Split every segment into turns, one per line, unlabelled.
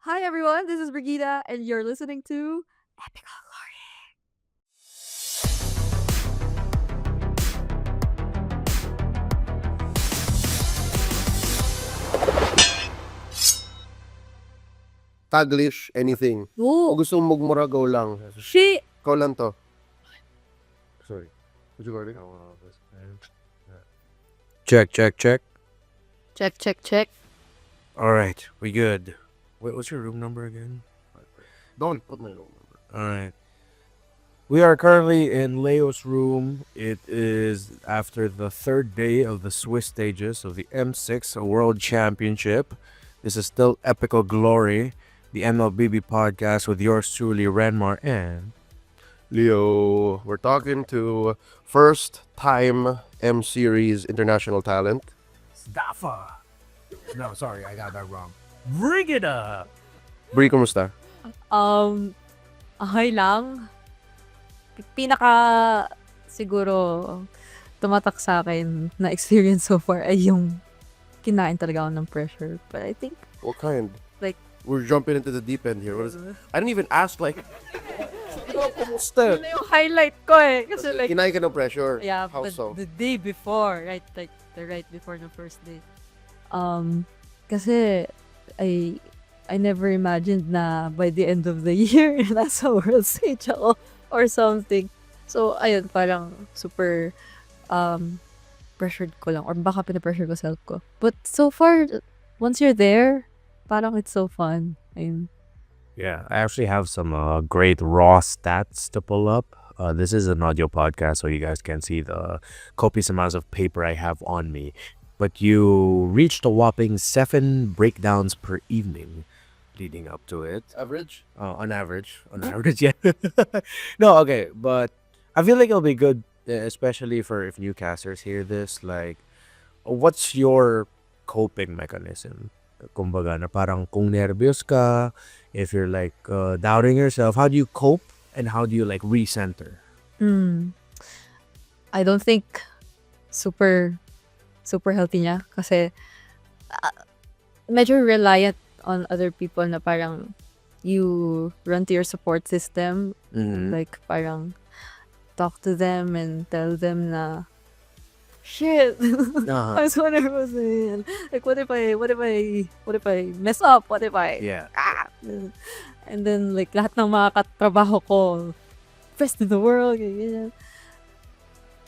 Hi everyone, this is Brigida, and you're listening to Epical.
Taglish, anything.
Oh,
O gusto mong magmura, go lang.
shit!
Ikaw lang to. Sorry. Was you recording?
Check.
Check.
All right, we good. Wait, what's your room number again?
Don't put my room number.
All right. We are currently in Leo's room. It is after the third day of the Swiss stages of the M6 World Championship. This is still Epical Glory, the MLBB podcast with yours truly, Renmar and
Leo, we're talking to first time M Series international talent.
Staffa. No, sorry, I got that wrong. Brigida.
Bri, kumusta?
Okay lang. Pinaka, siguro, tumatak sa akin na experience so far ay yung kinain talaga ako ng pressure. But I think,
What kind?
Like-
we're jumping into the deep end here. What is I didn't even ask like kumusta?
yun na yung highlight ko eh. Kasi like,
Kinain ka ng pressure.
yeah,
How
but
so?
the day before, right? Like, the right before the first day. Kasi, I never imagined na by the end of the year, nasa world stage ako or something. So, ayun, parang super pressured ko lang or baka pinapressure ko self ko. But so far, once you're there, parang it's so fun. Ayun.
Yeah, I actually have some great raw stats to pull up. This is an audio podcast, so you guys can see the copious amounts of paper I have on me. But you reached a whopping 7 breakdowns per evening leading up to it.
Average?
On average. On average, yeah. No, okay, but I feel like it'll be good, especially for if newcasters hear this. Like, what's your coping mechanism? Kumbaga, na parang kung nervyos ka, if you're like doubting yourself, how do you cope and how do you like recenter?
I don't think super healthy niya kasi medyo reliant on other people na parang you run to your support system, like parang talk to them and tell them na shit.
Uh-huh.
I'm so nervous. Man. Like what if I mess up? What if I
Yeah.
and then like lahat ng mga katrabaho ko best in the world, ganyan.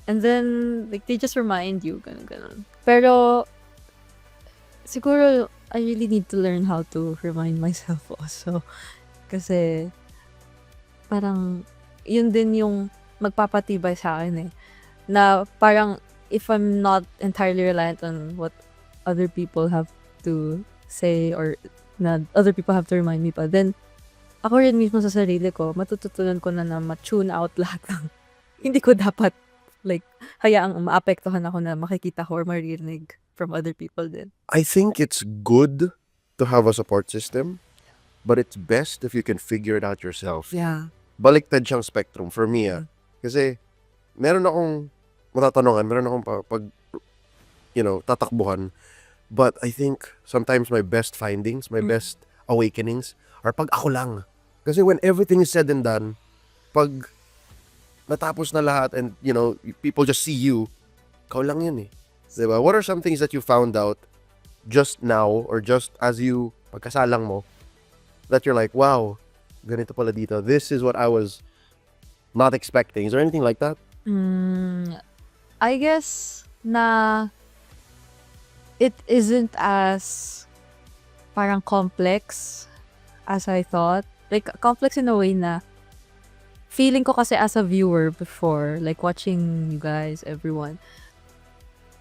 And then, like, they just remind you, ganun. Pero, siguro, I really need to learn how to remind myself also. Kasi, parang, yun din yung magpapatibay sa akin eh. Na parang, if I'm not entirely reliant on what other people have to say or na other people have to remind me pa, then, ako rin mismo sa sarili ko, matututunan ko na ma-tune out lahat ng hindi ko dapat like, hayaang maapektuhan ako na makikita ko or maririnig from other people din.
I think it's good to have a support system, but it's best if you can figure it out yourself.
Yeah.
Baliktad siyang spectrum for me Kasi meron akong matatanungan, meron akong tatakbuhan. But I think sometimes my best findings, my best awakenings are pag ako lang. Kasi when everything is said and done, pag natapos na lahat and people just see you, ikaw lang yun eh. Diba? What are some things that you found out just now or just as you pagkasalang mo that you're like, wow, ganito pala dito. This is what I was not expecting. Is there anything like that?
I guess na it isn't as parang complex as I thought. Like, complex in a way na feeling ko kasi as a viewer before, like watching you guys, everyone,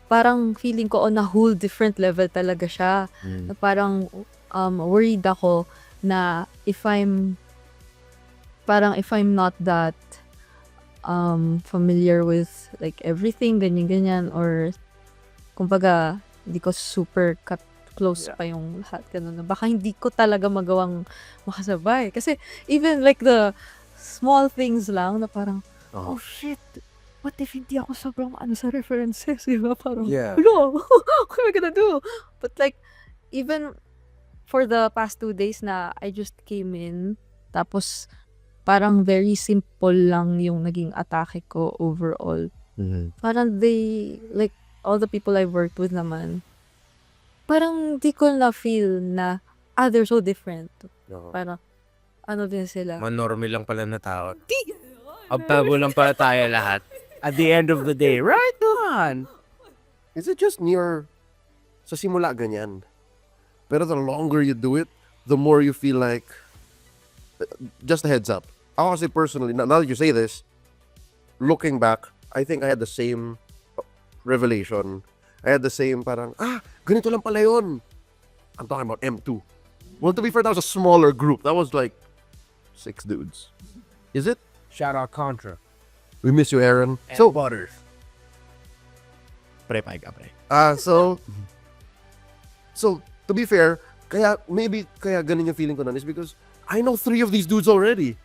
parang feeling ko on a whole different level talaga siya. Na parang worried ako na if I'm not that familiar with like everything, ganyan, or kumbaga, hindi ko super close pa yung lahat, ganun. Baka hindi ko talaga magawang makasabay. Kasi even like the small things lang na parang, oh shit, what if hindi ako sobrang sa references, diba? Parang,
Yeah.
hello, what am I gonna do? But like, even for the past 2 days na I just came in, tapos parang very simple lang yung naging atake ko overall. Parang like, all the people I worked with naman, parang di ko na-feel na, they're so different. Parang, din sila.
Manorme lang pala na tao. Abtabo lang pala tayo lahat. At the end of the day, right on!
Is it just near sa simula ganyan? Pero the longer you do it, the more you feel like, just a heads up. Ako kasi personally, now that you say this, looking back, I think I had the same revelation. I had the same parang, ganito lang pala yun. I'm talking about M2. Well, to be fair, that was a smaller group. That was like 6 dudes. Is it?
Shout out Contra.
We miss you, Aaron.
So, Butters. Pre, paig ka, pre.
So, to be fair, kaya ganun yung feeling ko nun is because I know 3 of these dudes already.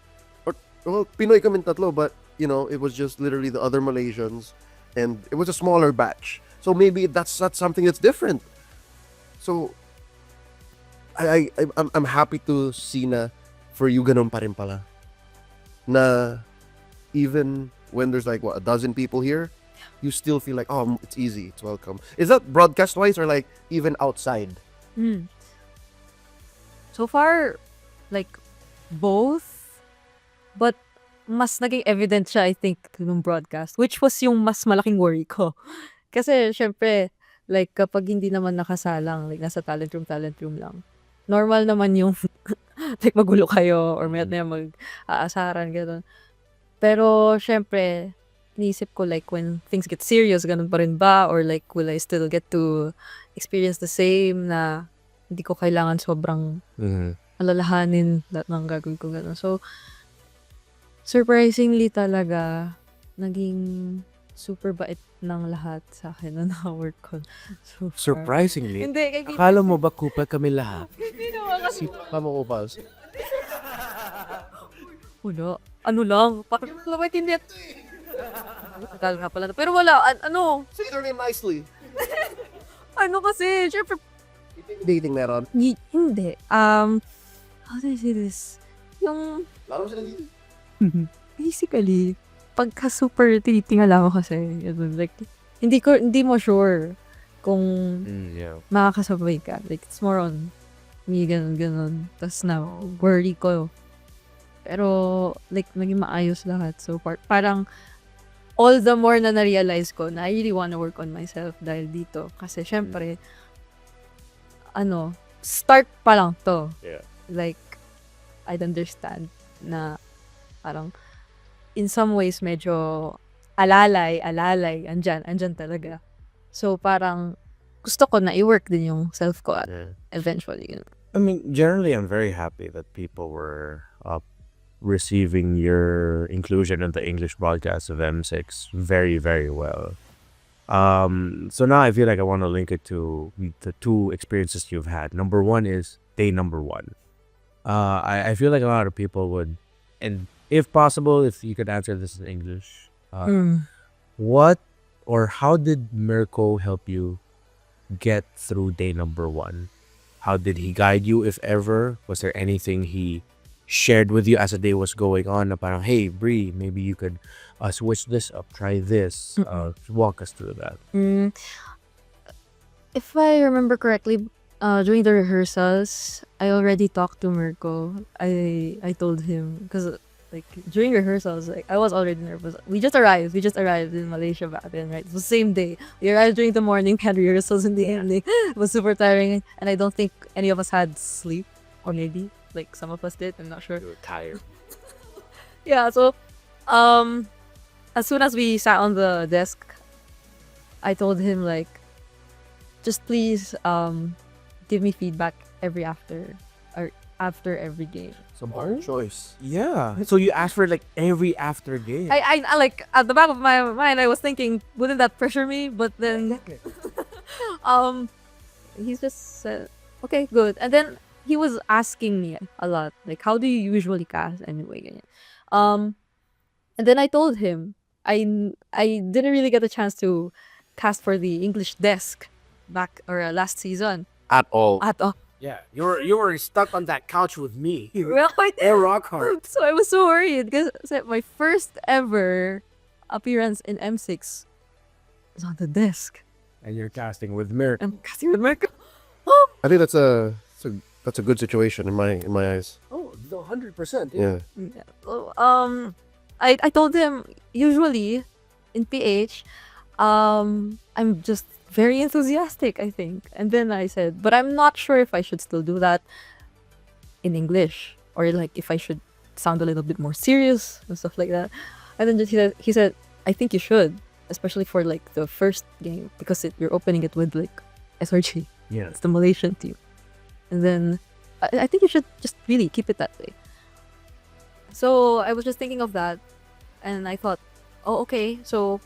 Well, Pinoy kami tatlo, but, you know, it was just literally the other Malaysians, and it was a smaller batch. So maybe that's not something that's different. So, I'm happy to see na for you ganun pa rin pala. Na even when there's like, what, a dozen people here, you still feel like, oh, it's easy, it's welcome. Is that broadcast-wise or like even outside?
So far, like, both. But, mas naging evident siya, I think, nung broadcast. Which was yung mas malaking worry ko. Kasi, syempre, like, kapag hindi naman nakasalang, like, nasa talent room lang. Normal naman yung, like, magulo kayo, or may mag-aasaran, gano'n. Pero, syempre, niisip ko, like, when things get serious, ganun pa rin ba? Or, like, will I still get to experience the same na hindi ko kailangan sobrang alalahanin lahat ng gagawin ko, gano'n. So, surprisingly talaga, naging super bait ng lahat sa akin na naka-work ko. So far.
Surprisingly?
Hindi,
Akala mo ba kupal kami lahat?
Hindi naman kasi.
Pamakupals.
Wala. Ano lang. Parang wala hindi. Akala nga pala. Pero wala. Ano?
Say their name nicely.
Ano kasi? Siyempre.
Dating meron.
Hindi. How do I say this? Yung,
Lalo sila dito.
basically, pagka super tinitingala ako kasi, like, hindi mo sure kung makakasabay ka. Like, it's more on me, ganun. Tapos na, worry ko. Pero, like, naging maayos lahat. So, parang, all the more na na-realize ko na I really wanna work on myself dahil dito. Kasi, syempre, start pa lang to.
Yeah.
Like, I'd understand na parang in some ways medyo alalay, andyan talaga. So parang gusto ko na i-work din yung self ko at eventually. You know.
I mean, generally, I'm very happy that people were receiving your inclusion in the English broadcast of M6 very, very well. So now I feel like I want to link it to the 2 experiences you've had. Number 1 is day number 1. I feel like a lot of people would, and if possible, if you could answer this in English, what or how did Mirko help you get through day number 1? How did he guide you, if ever? Was there anything he shared with you as the day was going on? Na parang, hey, Bri, maybe you could switch this up, try this. Walk us through that.
If I remember correctly, during the rehearsals, I already talked to Mirko. I told him, because like during rehearsals, like I was already nervous. We just arrived in Malaysia back then, right? It was the same day. We arrived during the morning, had rehearsals in the evening. It was super tiring, and I don't think any of us had sleep, or maybe like some of us did. I'm not sure.
You were tired.
Yeah. So, as soon as we sat on the desk, I told him like, just please give me feedback after every game.
So hard choice.
Yeah. So you asked for like every after game.
I like at the back of my mind I was thinking, wouldn't that pressure me? But then he just said, okay, good. And then he was asking me a lot, like, how do you usually cast anyway? And then I told him I didn't really get a chance to cast for the English desk back or last season.
At all.
At all.
Yeah, you were stuck on that couch with me.
Well,
Rock hard.
so I was so worried because my first ever appearance in M6 was on the desk.
And you're casting with Mirk.
I'm casting with Marco. Oh,
I think that's a good situation in my eyes.
Oh, 100%.
Yeah.
yeah. So, I told him usually in PH, I'm just very enthusiastic, I think. And then I said, but I'm not sure if I should still do that in English or like if I should sound a little bit more serious and stuff like that. And then he said, I think you should, especially for like the first game because you're opening it with like SRG.
Yeah.
It's the Malaysian team. And then I think you should just really keep it that way. So I was just thinking of that and I thought, oh, okay, so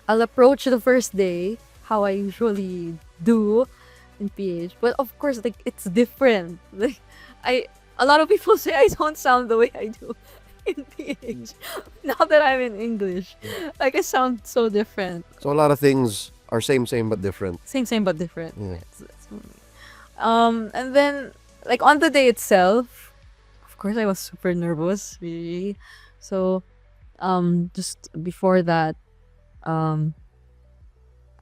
I'll approach the first day how I usually do in PH. But of course, like it's different. Like a lot of people say I don't sound the way I do in PH. Now that I'm in English, like I sound so different.
So a lot of things are same but different.
Same but different.
Yeah.
And then like on the day itself, of course I was super nervous, really. So just before that,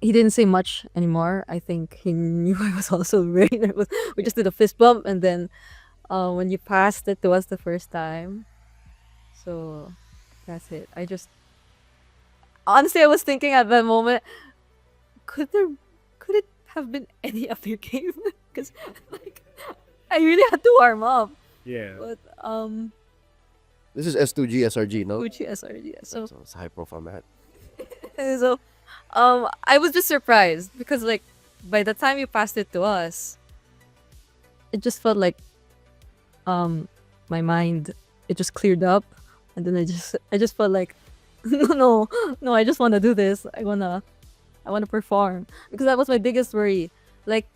he didn't say much anymore. I think he knew I was also very nervous. We just did a fist bump and then when you passed it to us the first time. So that's it. Honestly I was thinking at that moment, could it have been any other game? Because like I really had to warm up.
Yeah.
But
This is S2G SRG, no?
Gucci SRG. So
it's a high profile match.
so I was just surprised because like by the time you passed it to us, it just felt like my mind, it just cleared up and then I just felt like no, I just want to do this. I want to perform because that was my biggest worry. Like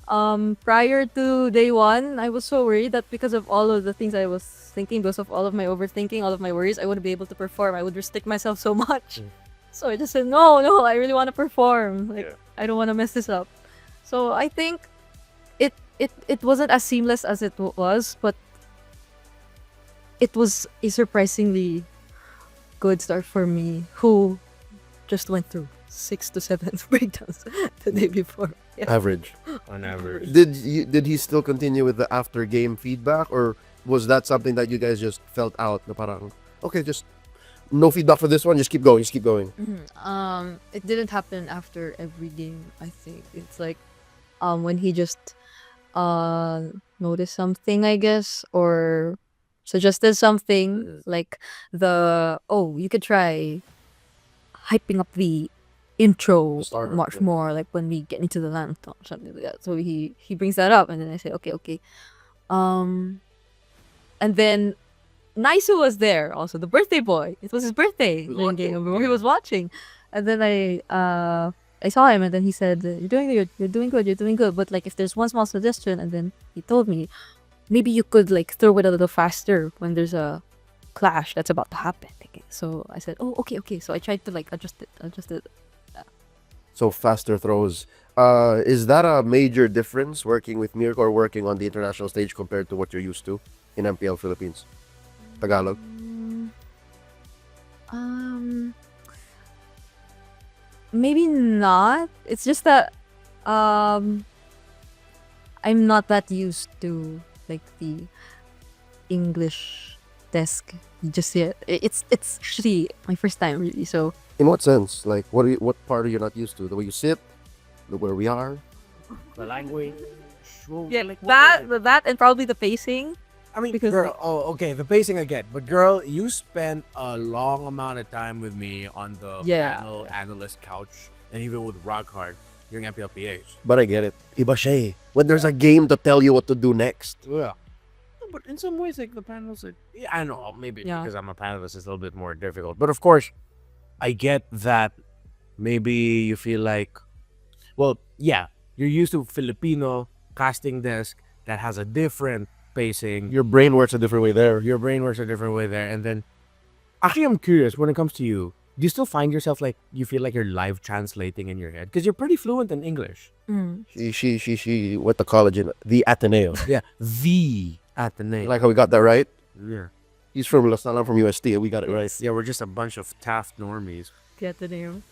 prior to day one, I was so worried that because of all of the things I was thinking, because of all of my overthinking, all of my worries, I wouldn't be able to perform. I would restrict myself so much. So I just said, no, I really want to perform. Like, I don't want to mess this up. So I think it wasn't as seamless as it was, but it was a surprisingly good start for me, who just went through 6 to 7 breakdowns the day before. Yeah.
Average.
On average.
Did he still continue with the after game feedback, or was that something that you guys just felt out? Na parang, okay, just no feedback for this one. Just keep going.
It didn't happen after every game. I think it's like when he just noticed something, I guess, or suggested something like you could try hyping up the intro much more, like when we get into the land or something like that. So he brings that up and then I say okay. And then Naisu was there also, the birthday boy. It was his birthday during game where he was watching. And then I saw him and then he said, you're doing good. But like if there's one small suggestion, and then he told me, maybe you could like throw it a little faster when there's a clash that's about to happen. So I said, oh, okay. So I tried to like adjust it.
So faster throws. Is that a major difference working with Mirko or working on the international stage compared to what you're used to in MPL Philippines? Tagalog?
Maybe not. It's just that I'm not that used to like the English desk. You just see it. It's actually my first time really. So
In what sense? Like, what part are you not used to? The way you sit, where we are.
The language.
yeah, like that and probably the pacing.
I mean,
Because,
girl, okay, the pacing again. But girl, you spent a long amount of time with me on the panel analyst couch, and even with Rockhard during MPLPH.
But I get it. Iba siya eh. When there's a game to tell you what to do next.
Yeah. But in some ways, like the panels, I know, maybe
Yeah.
because I'm a panelist, it's a little bit more difficult. But of course, I get that maybe you feel like, well, yeah, you're used to Filipino casting desk that has a different pacing.
Your brain works a different way there.
Your brain works a different way there. And then, actually, I'm curious when it comes to you, Do you still find yourself like you feel like you're live translating in your head? Because you're pretty fluent in English.
Mm.
She went to college in the Ateneo.
Yeah. The Ateneo.
You like how we got that right?
Yeah.
He's from Los Angeles, from UST. We got it right.
Yeah, we're just a bunch of Taft normies.
Get the name.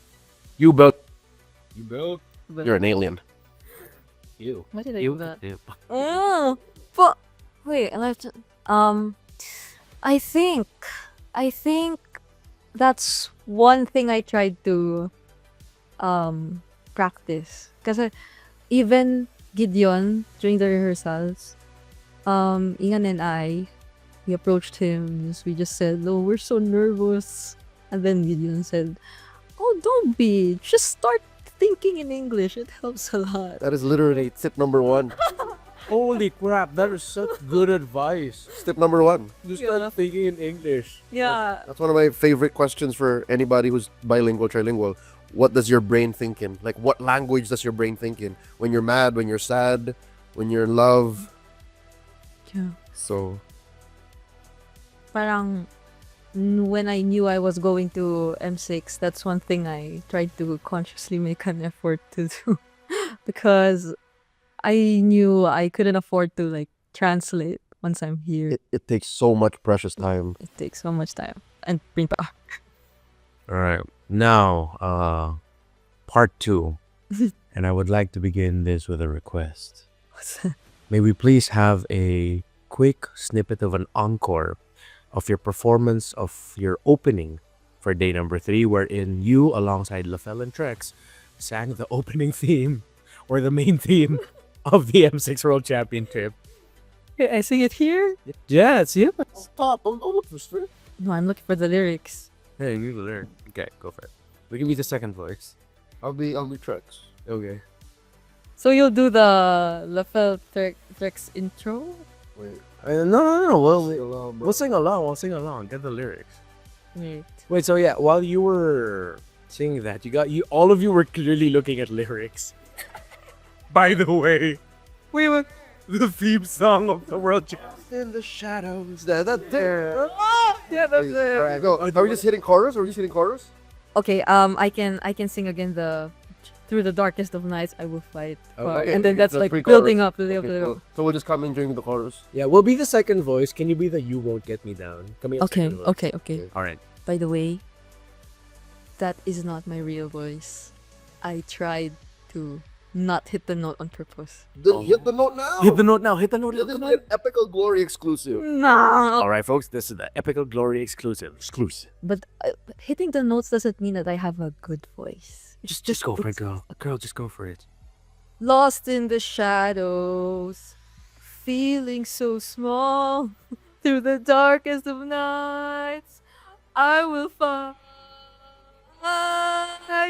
You built.
You built?
You're an alien.
You.
What did I
You.
do that?
You.
Oh, but wait, I left. I think that's one thing I tried to practice. Because even Gideon during the rehearsals, Ian and I, we approached him. We just said, "Oh, we're so nervous," and then Gideon said, "Oh, don't be. Just start thinking in English. It helps a lot."
That is literally tip number one.
Holy crap, that is such good advice.
Tip number one.
Just start thinking in English.
Yeah.
That's one of my favorite questions for anybody who's bilingual, trilingual. What does your brain think in? Like, what language does your brain think in? When you're mad, when you're sad, when you're in love.
Yeah.
So,
Parang when I knew I was going to M6, that's one thing I tried to consciously make an effort to do because I knew I couldn't afford to like translate once I'm here.
it takes so much precious time.
It takes so much time and brain power.
All right. Now, part 2. And I would like to begin this with a request.
What's that?
May we please have a quick snippet of an encore of your performance of your opening for day number 3, wherein you, alongside Lafell and Trex, sang the opening theme or the main theme of the M6 World Championship.
Okay, I sing it here?
Yeah, it's you.
Stop! Don't look for straight.
No, I'm looking for the lyrics.
Hey, you learn. Okay, go for it. We can be the second voice.
I'll be Trex.
Okay.
So you'll do the Lafell Trex intro?
Wait.
No.
We'll
We'll sing along. We'll sing along. Get the lyrics.
Wait.
Wait. So yeah, while you were singing that, all of you were clearly looking at lyrics. By the way, we were the theme song of the World Championship.
in the shadows. That there.
Yeah, that's
All right, go. Are we just hitting chorus? Or are we just hitting chorus?
Okay, I can sing again the through the darkest of nights I will fight.
Okay.
And then that's
The
like
pre-chorus.
building up.
Okay, cool. So we'll just come in during the chorus.
Yeah, we'll be the second voice. Can you be the "You Won't Get Me Down"? Can we have
Okay,
second voice?
okay.
All right.
By the way, that is not my real voice. I tried to not hit the note on purpose.
Then hit the note now.
Hit the note now. Hit the note.
This is an Epical Glory exclusive.
No.
All right, folks. This is the Epical Glory exclusive. Exclusive.
But hitting the notes doesn't mean that I have a good voice.
Just go for it, girl. Girl, just go for it.
Lost in the shadows, feeling so small. Through the darkest of nights, I will find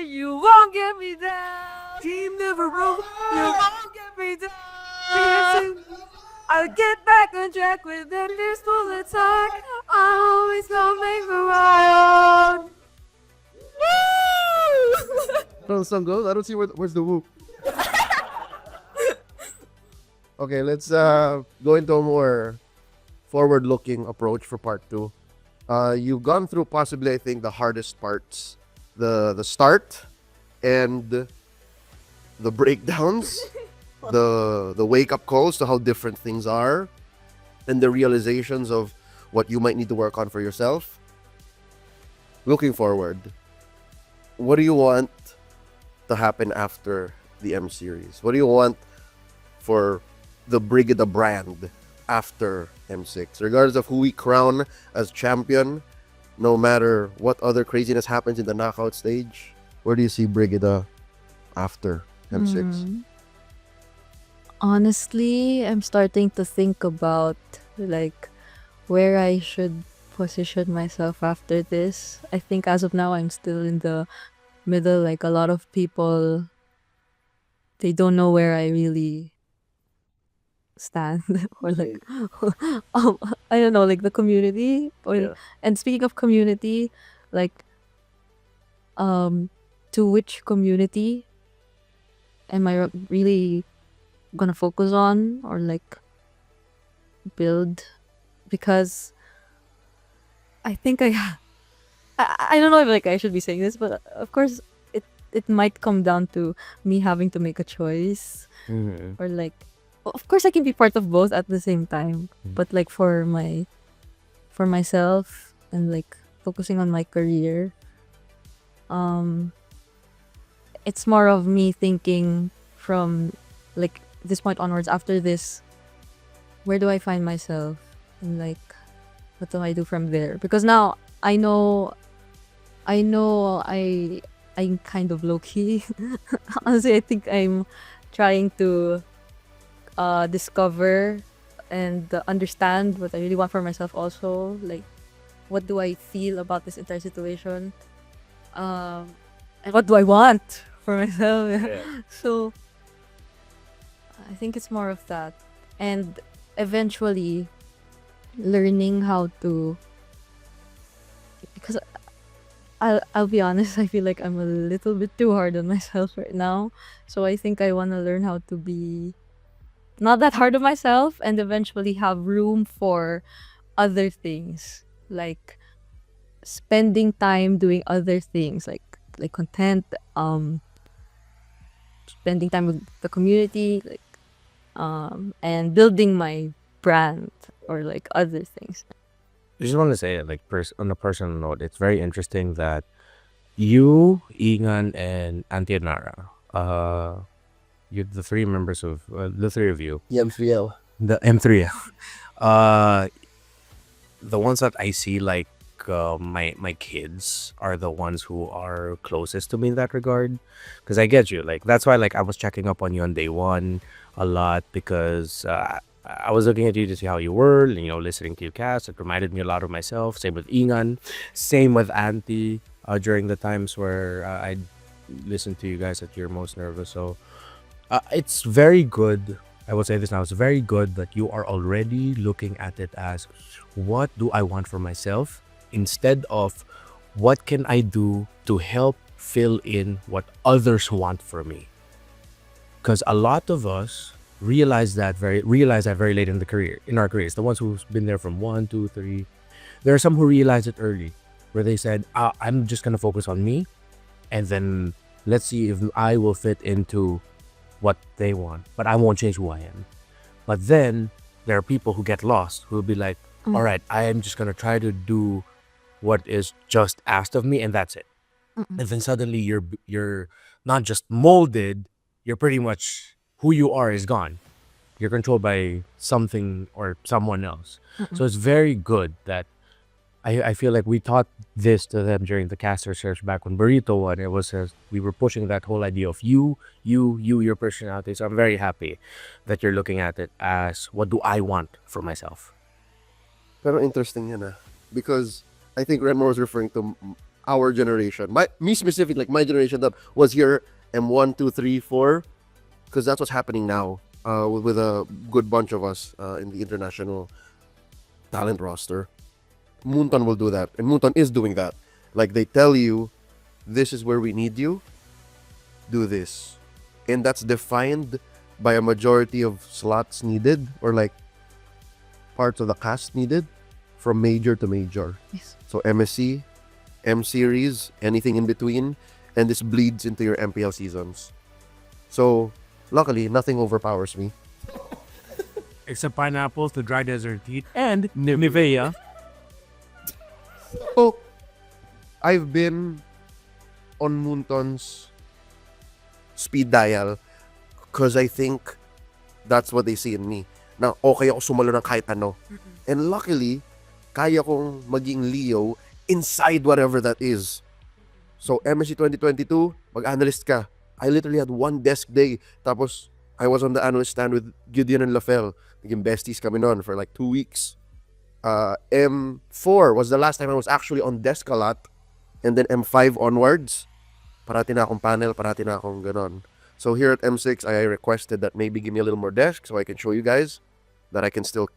you won't get me down. Team never broke. You won't get me down. I'll get back on track with that peaceful attack. I always gonna make for my own.
How the song goes? I don't see where's the whoop. Okay, let's go into a more forward-looking approach for part 2. You've gone through possibly, I think, the hardest parts, the start and the breakdowns, the wake-up calls to how different things are, and the realizations of what you might need to work on for yourself. Looking forward, what do you want to happen after the M series? What do you want for the Brigida brand after M6? Regardless of who we crown as champion, no matter what other craziness happens in the knockout stage, where do you see Brigida after M6?
Honestly, I'm starting to think about like where I should position myself after this. I think as of now I'm still in the middle. Like a lot of people, they don't know where I really stand or like I don't know, like the community or
Yeah.
and speaking of community, like to which community am I really gonna focus on or like build, because I think I don't know if like I should be saying this, but of course it might come down to me having to make a choice,
Mhm.
or like, of course I can be part of both at the same time, but like for myself and like focusing on my career, it's more of me thinking from like this point onwards. After this, where do I find myself, and like what do I do from there? Because now I'm kind of low key. Honestly, I think I'm trying to discover and understand what I really want for myself. Also, like, what do I feel about this entire situation? And what do I want for myself?
Yeah.
So I think it's more of that, and eventually learning how to, because I'll be honest, I feel like I'm a little bit too hard on myself right now. So I think I want to learn how to be not that hard on myself, and eventually have room for other things, like spending time doing other things, like content, spending time with the community, like and building my brand, or like other things.
I just want to say, like, on a personal note, it's very interesting that you, Ingan, and Auntie Nara, you the three members of the three of you,
M3L.
the M3, uh, the ones that I see, like, my kids are the ones who are closest to me in that regard. Because I get you, like, that's why, like, I was checking up on you on day one a lot, because I was looking at you to see how you were, you know, listening to your cast. It reminded me a lot of myself. Same with Ingan, same with Auntie. During the times where I listened to you guys at your most nervous. So it's very good. I will say this now. It's very good that you are already looking at it as, what do I want for myself, instead of what can I do to help fill in what others want for me. Because a lot of us realize that very late in our careers. The ones who've been there from 1, 2, 3. There are some who realize it early, where they said, I'm just gonna focus on me, and then let's see if I will fit into what they want, but I won't change who I am. But then there are people who get lost, who will be like, all right, I am just gonna try to do what is just asked of me, and that's it. And then suddenly you're not just molded, you're pretty much, who you are is gone. You're controlled by something or someone else. So it's very good that I feel like we taught this to them during the caster search back when Burrito won. It was we were pushing that whole idea of your personality. So I'm very happy that you're looking at it as, what do I want for myself?
Pero interesting yan because I think Renmore was referring to our generation. Me specifically, like my generation that was here M1, 2, 3, 4, because that's what's happening now with a good bunch of us in the international talent roster. Moonton will do that, and Moonton is doing that. Like, they tell you, this is where we need you, do this. And that's defined by a majority of slots needed, or like parts of the cast needed, from major to major.
Yes.
So MSC, M series, anything in between, and this bleeds into your MPL seasons. So luckily, nothing overpowers me.
Except pineapples, the dry desert heat, and Nivea.
So, I've been on Moonton's speed dial because I think that's what they see in me. Na okay ako sumalo ng kahit ano. And luckily, kaya kong maging Leo inside whatever that is. So, MSC 2022, mag-analyst ka. I literally had one desk day. Tapos, I was on the analyst stand with Gideon and Lafel. Naging besties kami nun for like 2 weeks. M4 was the last time I was actually on desk a lot. And then M5 onwards, parati na akong panel, parati na akong ganon. So here at M6, I requested that maybe give me a little more desk so I can show you guys that I can still,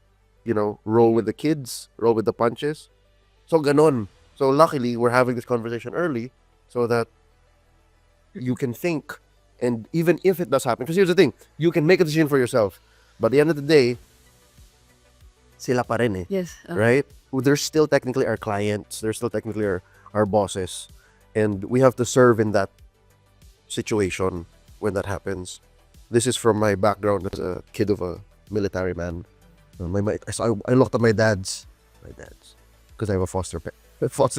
roll with the kids, roll with the punches. So ganon. So luckily, we're having this conversation early so that you can think. And even if it does happen, because here's the thing, you can make a decision for yourself. But at the end of the day, sila pa rin eh.
Yes.
Right? They're still technically our clients. They're still technically our our bosses, and we have to serve in that situation when that happens. This is from my background as a kid of a military man. So I looked at my dad's, because I have a foster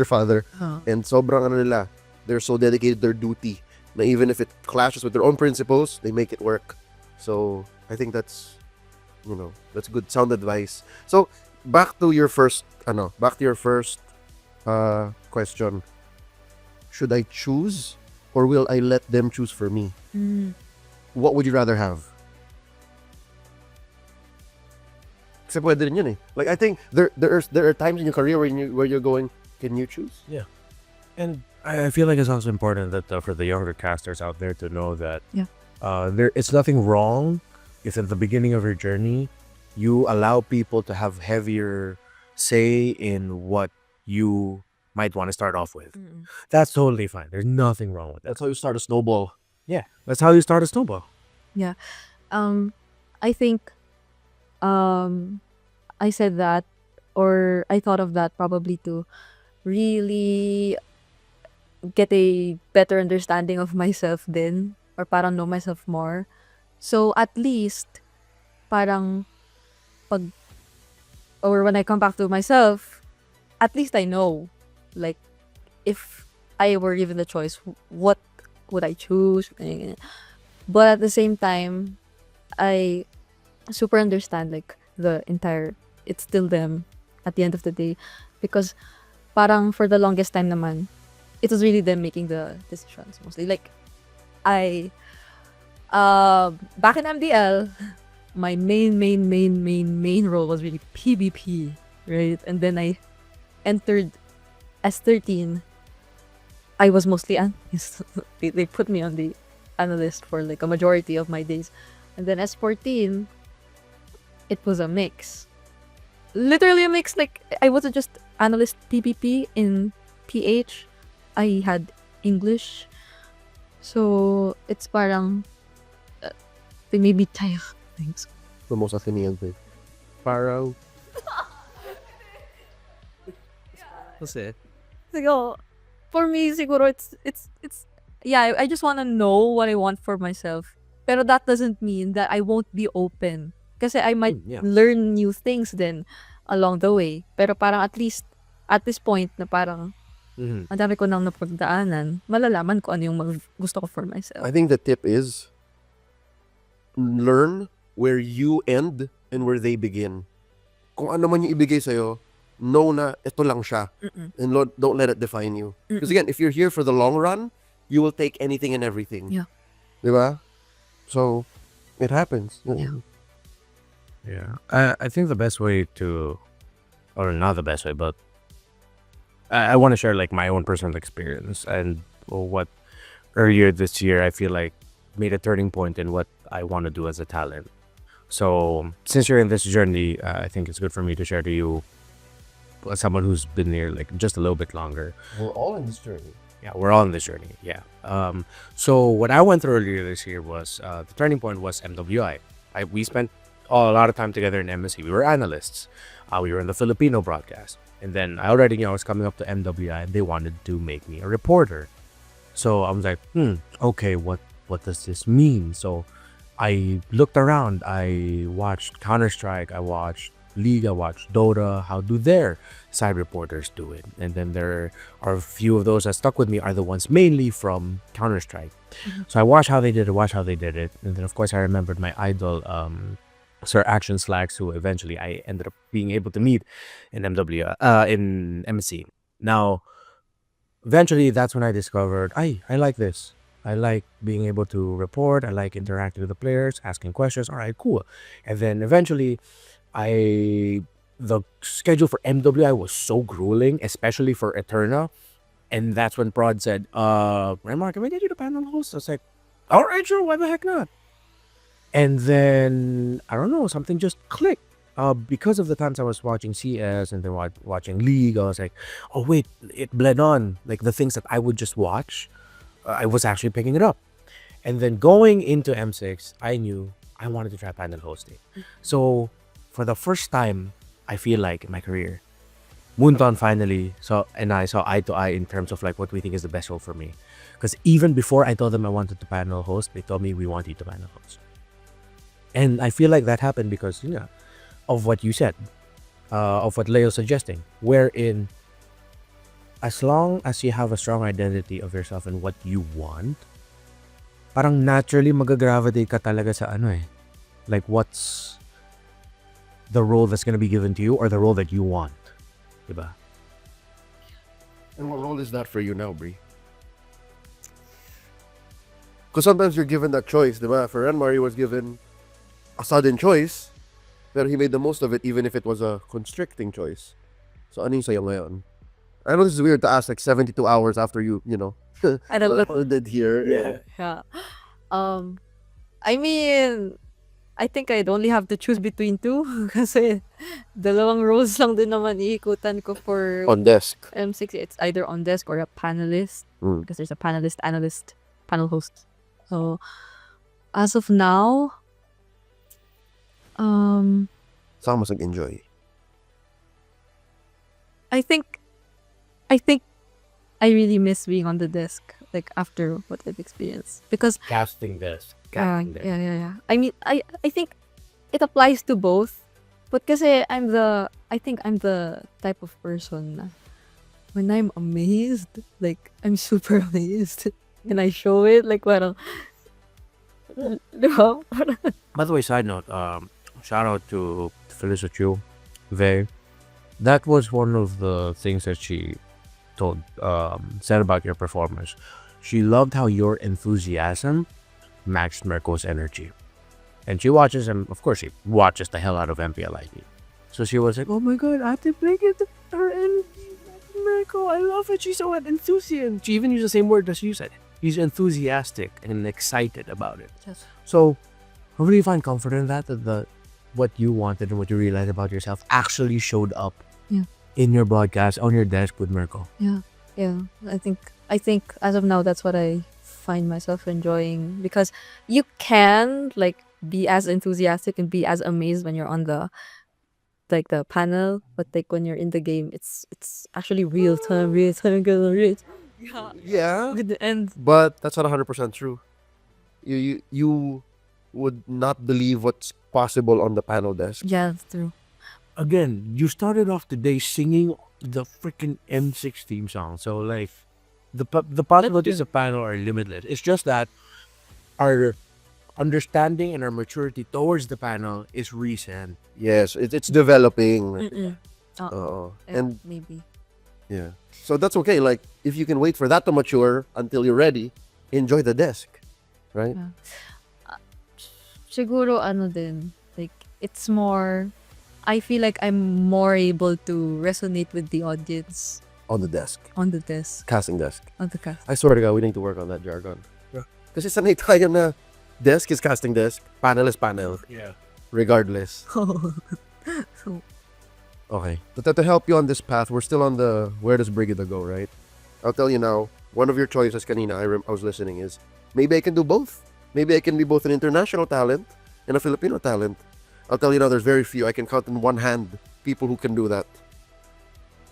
father, and sobrang ano nila, they're so dedicated to their duty, na even if it clashes with their own principles, they make it work. So I think that's good sound advice. So back to your first question. Should I choose, or will I let them choose for me? What would you rather have? Kasi pwede rin yun eh. Like, I think there are times in your career where you're going, can you choose?
Yeah. And I feel like it's also important that for the younger casters out there to know that it's nothing wrong if at the beginning of your journey you allow people to have heavier say in what you might want to start off with. That's totally fine. There's nothing wrong with that.
That's how you start a snowball.
Yeah, that's how you start a snowball.
Yeah. I think I said that, or I thought of that probably to really get a better understanding of myself then, or parang know myself more. So at least parang when I come back to myself, at least I know, like, if I were given the choice, what would I choose? But at the same time, I super understand, like, it's still them at the end of the day, because parang for the longest time naman, it was really them making the decisions mostly. Like, back in MDL, my main role was really PvP, right? And then I entered S13. I was mostly analyst. They put me on the analyst for like a majority of my days. And then S14, it was a mix. Literally a mix. Like, I wasn't just analyst PvP in PH. I had English. So, it's parang they made me tired. Thanks.
The most Athenian thing. Pharaoh.
That's it.
Siguro, for me, siguro, it's yeah, I just want to know what I want for myself. Pero that doesn't mean that I won't be open. Kasi I might learn new things then along the way. Pero parang at least, at this point, na parang, ang dami ko nang napagdaanan, malalaman ko ano yung gusto ko for myself.
I think the tip is, learn where you end and where they begin. Kung ano man yung ibigay sa'yo, know na ito lang siya. And don't let it define you. Because again, if you're here for the long run, you will take anything and everything.
Yeah.
Diba? So, it happens.
Yeah. I think the best way to, or not the best way, but I want to share like my own personal experience and what earlier this year I feel like made a turning point in what I want to do as a talent. So since you're in this journey, I think it's good for me to share to you as someone who's been here like just a little bit longer.
We're all in this journey.
Yeah, we're all in this journey. Yeah. So what I went through earlier this year was the turning point was MWI. We spent a lot of time together in MSC. We were analysts. We were in the Filipino broadcast. And then I already, I was coming up to MWI and they wanted to make me a reporter. So I was like, okay, what does this mean? So I looked around. I watched Counter-Strike. I watched League. I watched Dota. How do their side reporters do it? And then there are a few of those that stuck with me are the ones mainly from Counter-Strike. So I watched how they did it. And then, of course, I remembered my idol, Sir Action Slacks, who eventually I ended up being able to meet in in MSC. Now, eventually, that's when I discovered, I like this. I like being able to report. I like interacting with the players, asking questions. All right, cool. And then eventually, the schedule for MWI was so grueling, especially for Eterna. And that's when Prod said, Renmark, can we get you the panel host? I was like, all right, sure, why the heck not? And then, I don't know, something just clicked. Because of the times I was watching CS and then watching League, I was like, oh wait, it bled on. Like the things that I would just watch, I was actually picking it up. And then going into M6, I knew I wanted to try panel hosting. So for the first time, I feel like in my career, Moonton finally and I saw eye to eye in terms of like what we think is the best role for me. Because even before I told them I wanted to panel host, they told me we want you to panel host. And I feel like that happened because, of what you said, of what Leo's suggesting, wherein as long as you have a strong identity of yourself and what you want, parang naturally magagravitate ka talaga sa like what's the role that's going to be given to you or the role that you want. Diba?
And what role is that for you now, Bri? Because sometimes you're given that choice, diba? For Renmar, he was given a sudden choice, but he made the most of it even if it was a constricting choice. So ano yung sa'yo ngayon? I know this is weird to ask like 72 hours after you
I don't know.
did here.
Yeah. I mean, I think I'd only have to choose between two kasi dalawang roles lang din naman iikutan ko for
On desk.
M6. It's either on desk or a panelist because there's a panelist, analyst, panel host. So, as of now,
Saan mas nag-enjoy?
I think I really miss being on the desk, like after what I've experienced, because
Casting desk.
yeah. I mean, I think it applies to both, but kasi I think I'm the type of person na when I'm amazed, like I'm super amazed, and I show it, like parang, diba?
By the way, side note, shout out to Felicia Chu, Vey. That was one of the things that she said about your performance. She loved how your enthusiasm matched Mirko's energy. And she watches him, of course, she watches the hell out of MPLID. So she was like, oh my god, I have to bring it to her energy. Mirko, I love it. She's so enthusiastic. She even used the same word as you said. He's enthusiastic and excited about it.
Yes.
So, hopefully you find comfort in that, what you wanted and what you realized about yourself actually showed up in your broadcast, on your desk with Mirko.
Yeah. I think as of now, that's what I find myself enjoying, because you can like be as enthusiastic and be as amazed when you're on the panel, but like when you're in the game, it's actually real time.
Yeah.
And
But that's not 100% true. You would not believe what's possible on the panel desk.
yeah, it's true.
Again, you started off today singing the freaking M6 theme song. So like, the possibilities of panel are limitless. It's just that our understanding and our maturity towards the panel is recent.
Yes, it's developing.
Mm-mm.
And
Maybe.
yeah. So that's okay. Like, if you can wait for that to mature until you're ready, enjoy the desk. Right?
Yeah. Siguro ano din, like it's more, I feel like I'm more able to resonate with the audience
On the desk.
on the desk,
Casting desk.
on the cast.
I swear to God, we need to work on that jargon. Kasi sanay tayo na desk is casting desk, panel is panel.
Yeah.
Regardless.
So,
Okay. But to help you on this path, we're still on the where does Brigida go, right? I'll tell you now, one of your choices kanina, I was listening, is maybe I can do both. Maybe I can be both an international talent and a Filipino talent. I'll tell you now, there's very few. I can count in one hand people who can do that.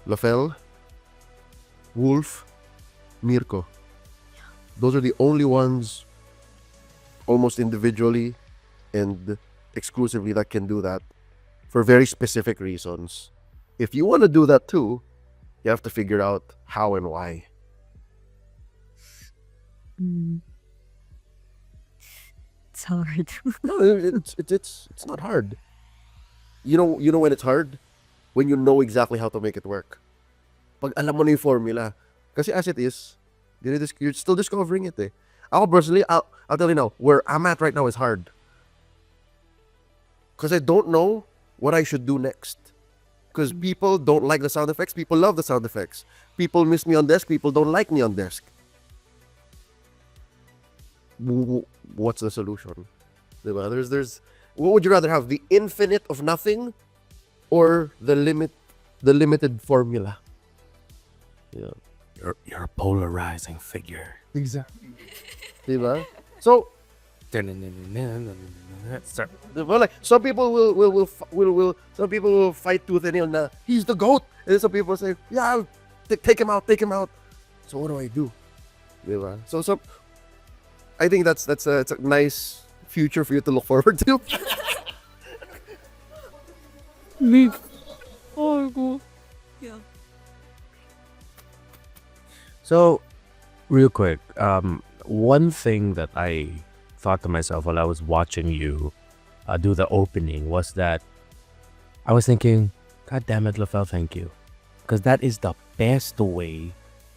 Lafel, Wolf, Mirko. Those are the only ones almost individually and exclusively that can do that for very specific reasons. If you want to do that too, you have to figure out how and why.
it's hard.
No, it's not hard. You know when it's hard? When you know exactly how to make it work. Pag alam mo na yung formula. Kasi as it is, you're still discovering it eh. I'll tell you now, where I'm at right now is hard. Because I don't know what I should do next. Because people don't like the sound effects, people love the sound effects. People miss me on desk, people don't like me on desk. What's the solution? Diba? There's what would you rather have? The infinite of nothing or the limited formula? Yeah.
You're a polarizing figure.
Exactly. Diba? So
Start.
Well, like some people will some people will fight tooth and nail na he's the goat, and then some people say yeah, take him out, take him out. So what do I do? Diba? So I think that's it's a nice future for you to look forward to.
Me. Oh, go. Yeah.
So, real quick, one thing that I thought to myself while I was watching you do the opening was that I was thinking, God damn it, LaFell, thank you. Because that is the best way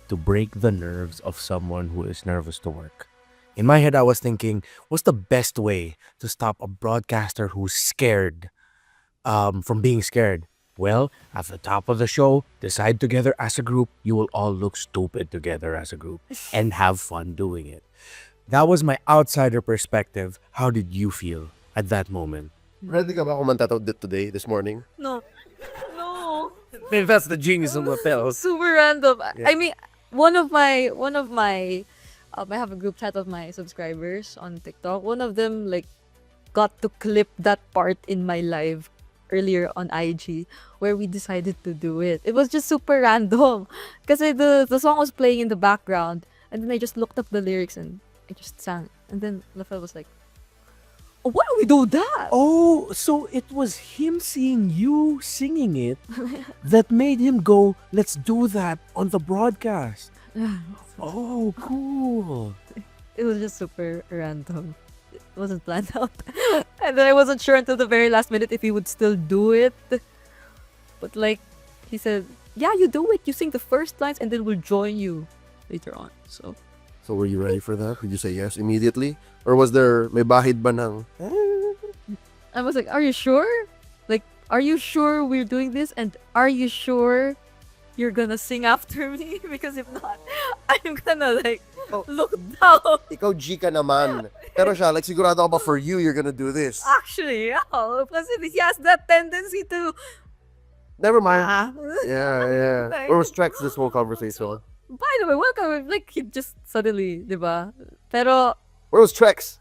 to break the nerves of someone who is nervous to work. In my head, I was thinking, what's the best way to stop a broadcaster who's scared from being scared? Well, at the top of the show, decide together as a group. You will all look stupid together as a group and have fun doing it. That was my outsider perspective. How did you feel at that moment?
Ready ka ba kumanta today, this morning?
No. No.
Maybe that's the genius of LaFell.
Super random.
Yeah.
I mean, one of my I have a group chat of my subscribers on TikTok. One of them like got to clip that part in my live earlier on IG where we decided to do it. It was just super random kasi the song was playing in the background and then I just looked up the lyrics and I just sang. And then LaFell was like, oh, why do we do that?
Oh, so it was him seeing you singing it that made him go, let's do that on the broadcast. Oh, cool.
It was just super random. It wasn't planned out. And then I wasn't sure until the very last minute if he would still do it. But like, he said, yeah, you do it. You sing the first lines and then we'll join you later on. So
were you ready for that? Did you say yes immediately? Or was there may bahid ba ng
I was like, are you sure? Like, are you sure we're doing this? And are you sure you're gonna sing after me? Because if not, I'm gonna like look down.
ikaw G ka naman. Pero siya, like sigurado ako ba for you, you're gonna do this.
Actually, yeah. Because he has that tendency to
Never mind. Yeah.
Like-
Where was Trex this whole conversation?
by the way, welcome. Like, he just suddenly, diba? Pero,
Where was Trex?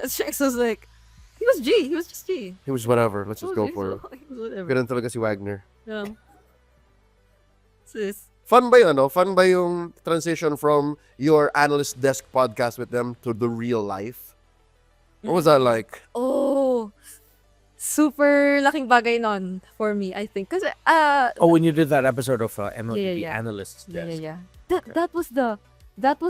Shex was like, he was G. He was just G.
He was whatever. Let's just
He
go
was
for it.
G, so, whatever.
Ganun talaga si Wagner.
Yeah. Sis.
Fun ba yun, no? Fun ba yung transition from your analyst desk podcast with them to the real life? What was that like?
Oh, super laking bagay nun for me, I think. Kasi,
Oh, when you did that episode of MLBB
Yeah.
Analysts Desk.
yeah. That was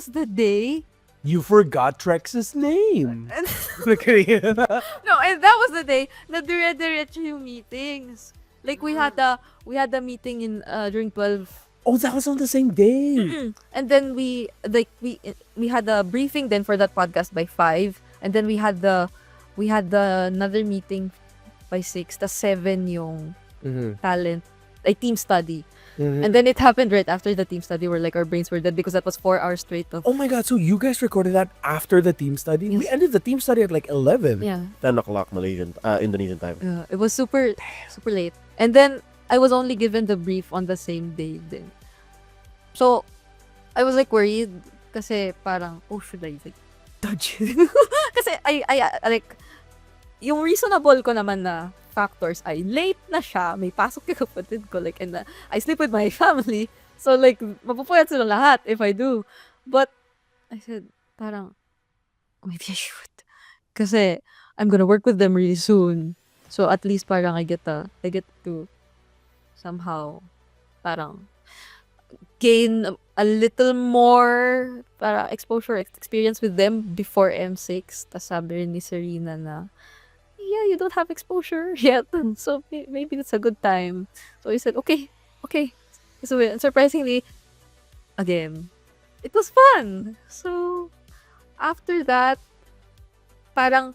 the day.
You forgot Trex's name.
And,
Look at you.
no, and that was the day na dire-diretso yung meetings. Like, we had a meeting in during 12.
Oh, that was on the same day.
And then we had a briefing then for that podcast by 5, and then we had the another meeting by 6. The 7 yung talent, team study. And then it happened right after the team study where like our brains were dead because that was 4 hours straight of
Oh my God, so you guys recorded that after the team study?
Yes.
We ended the team study at like 11.
yeah.
10 o'clock Malaysian, Indonesian time.
It was super late. And then I was only given the brief on the same day then. So I was like worried kasi parang should I like dodge it? Kasi I like yung reasonable ko naman na factors ay late na siya, may pasok yung kapatid ko like and I sleep with my family. So like mapupuyat sila lahat if I do. But I said parang maybe I should. Kasi I'm gonna work with them really soon. So at least parang I get to somehow parang gain a little more para exposure experience with them before M6. Tas sabi rin ni Serena na yeah, you don't have exposure yet. So maybe that's a good time. So he said, okay. So surprisingly, again, it was fun. So after that, parang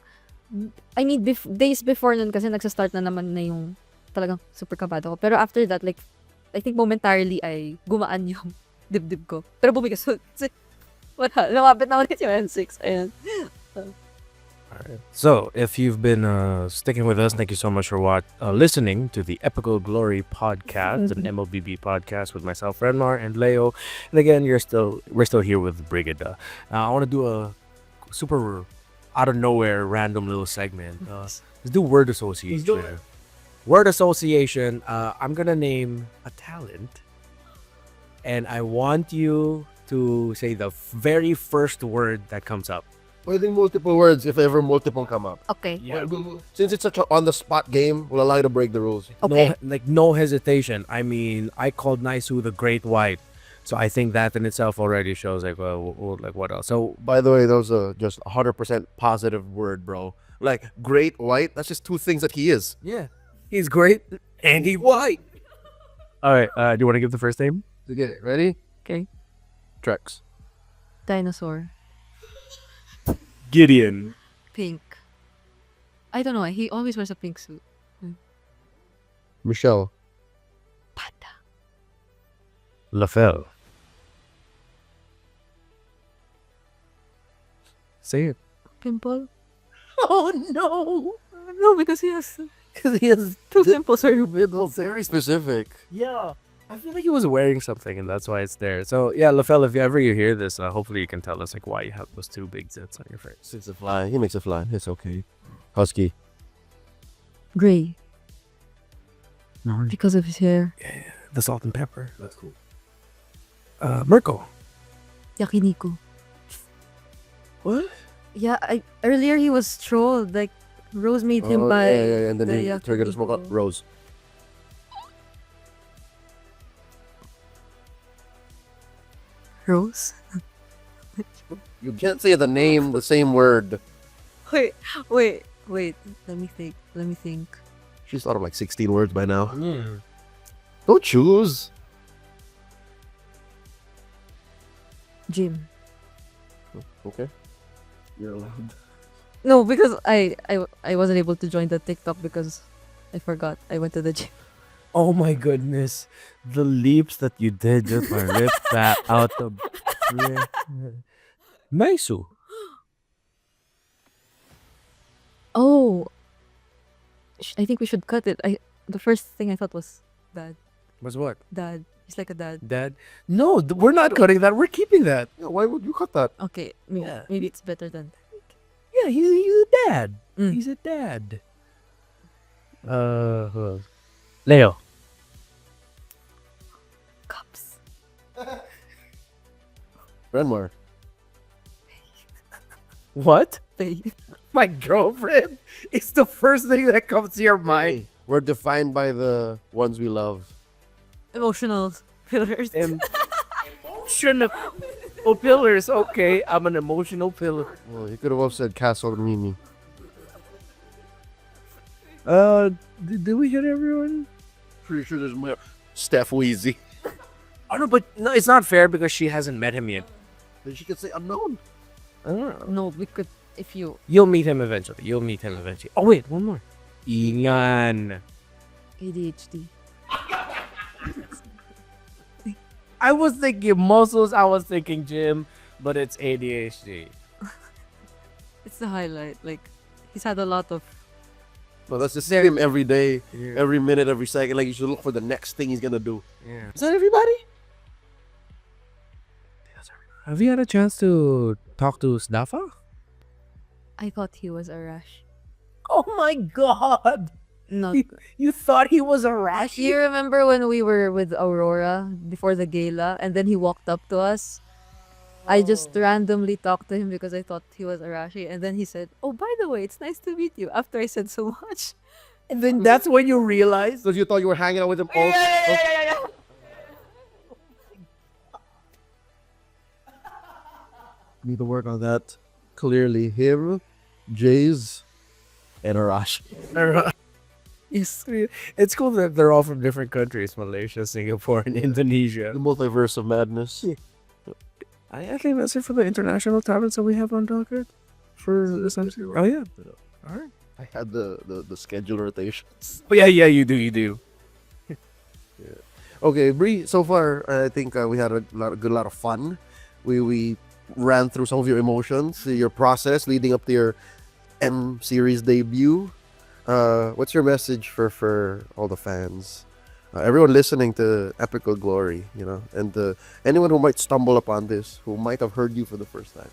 I mean, days before nun kasi nagsa-start na naman na yung talagang super kabado ko. Pero after that, like, I think momentarily ay gumaan yung dibdib ko. Pero bumigas. Wala. Lumapit na ulit yung M6. Ayan.
So, if you've been sticking with us, thank you so much for listening to the Epical Glory podcast, an MLBB podcast with myself, Renmar, and Leo. And again, we're still here with Brigida. I want to do a super out of nowhere, random little segment. Let's do word association. Word association. I'm gonna name a talent, and I want you to say the very first word that comes up.
Pwedeng multiple words if ever multiple come up.
Okay.
Yeah.
Since it's such an on-the-spot game, we'll allow you to break the rules.
Okay.
No hesitation. I mean, I called Naisu the Great White, so I think that in itself already shows like, like what else? So
By the way, that was just 100% positive word, bro. Like, great white, that's just two things that he is.
yeah, he's great and he's white. All right. Do you want to give the first name?
Okay, ready?
Okay.
Trex.
Dinosaur.
Gideon.
Pink. I don't know. He always wears a pink suit.
Michelle.
Panda.
LaFell. Say it.
Pimple.
Oh, no!
No, because he has
Because he has
two pimples or
very specific.
Yeah. I feel like he was wearing something and that's why it's there. So yeah, LaFell, if ever you hear this, hopefully you can tell us like why you have those two big zits on your face.
It's a fly. He makes a fly. It's okay. Husky.
gray
No,
because of his hair.
the salt and pepper. That's cool. Mirko.
Yakiniku.
What?
Yeah, earlier he was trolled. Like Rose made him buy.
yeah. And then
the
he triggered the smoke out.
yakiniku.
Rose.
Rose.
You can't say the name, the same word.
Wait. Let me think.
She's thought of like 16 words by now. Don't choose.
Gym.
Okay. You're allowed.
No, because I wasn't able to join the TikTok because I forgot. I went to the gym.
Oh my goodness. The leaps that you did just to rip that out of Maisu.
Oh. I think we should cut it. The first thing I thought was dad.
Was what?
Dad. He's like a dad.
Dad? No, we're not cutting that. We're keeping that.
Yeah, why would you cut that?
Okay, maybe it's better than.
Yeah, he's a dad.
Mm.
He's a dad. Who else? Leo.
Cups.
Renmar.
What?
Faith.
My girlfriend? It's the first thing that comes to your mind.
We're defined by the ones we love.
Emotional pillars.
Emotional pillars. Okay, I'm an emotional pillar.
Well, you could have also said Castle Mimi.
Did we hit everyone?
Pretty sure there's more. Steph Weezy.
Oh no, but no, it's not fair because she hasn't met him yet.
Then she could say unknown.
I don't know.
No, we could if you.
You'll meet him eventually. Oh wait, one more. Ingan.
ADHD.
I was thinking muscles. I was thinking gym, but it's ADHD.
It's the highlight. Like he's had a lot of.
No, that's just him every day,
Yeah.
every minute, every second. Like you should look for the next thing he's gonna do.
Yeah.
Is that everybody?
Have you had a chance to talk to Snafa?
I thought he was a rash.
Oh my god!
No.
You thought he was a rash?
You remember when we were with Aurora before the gala and then he walked up to us? I just randomly talked to him because I thought he was Arashi and then he said, "Oh, by the way, it's nice to meet you," after I said so much.
And then that's when you realized.
Because you thought you were hanging out with him all. Need to work on that. Clearly, him, Jays, and Arashi.
Yes, it's cool that they're all from different countries: Malaysia, Singapore, and Indonesia.
The multiverse of madness.
I think that's it for the international talents that we have on docket for this episode. Oh yeah, all right.
I had the schedule rotations.
But yeah, you do.
Okay, Bree. So far, I think we had a lot of fun. We ran through some of your emotions, your process leading up to your M series debut. What's your message for all the fans? Everyone listening to Epical Glory, and anyone who might stumble upon this, who might have heard you for the first time.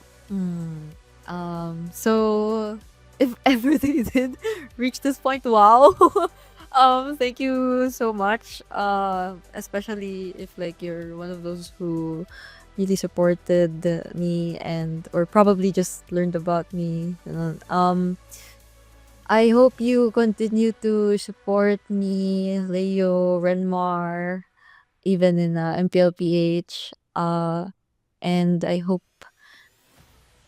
So if ever they did reach this point, wow. Thank you so much. Especially if like you're one of those who really supported me and or probably just learned about me. I hope you continue to support me, Leo, Renmar, even in MPLPH. And I hope,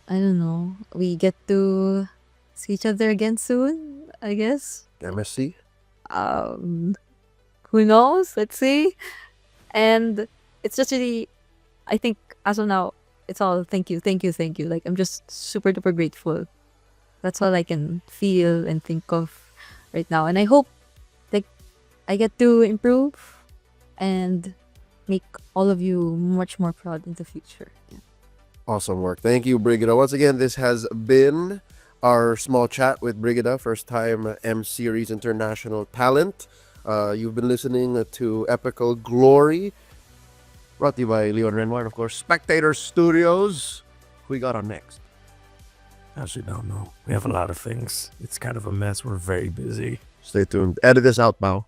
I don't know, we get to see each other again soon, I guess.
MSC?
Um, who knows? Let's see. And it's just really, I think as of now, it's all thank you, thank you, thank you. Like, I'm just super duper grateful. That's all I can feel and think of right now. And I hope like I get to improve and make all of you much more proud in the future. Yeah.
Awesome work. Thank you, Brigida. Once again, this has been our small chat with Brigida, first time M Series International Talent. You've been listening to Epical Glory, brought to you by Leon Renwar, and of course, Spectator Studios. Who we got on next?
Actually, don't know. We have a lot of things. It's kind of a mess. We're very busy.
Stay tuned. Edit this out, Bao.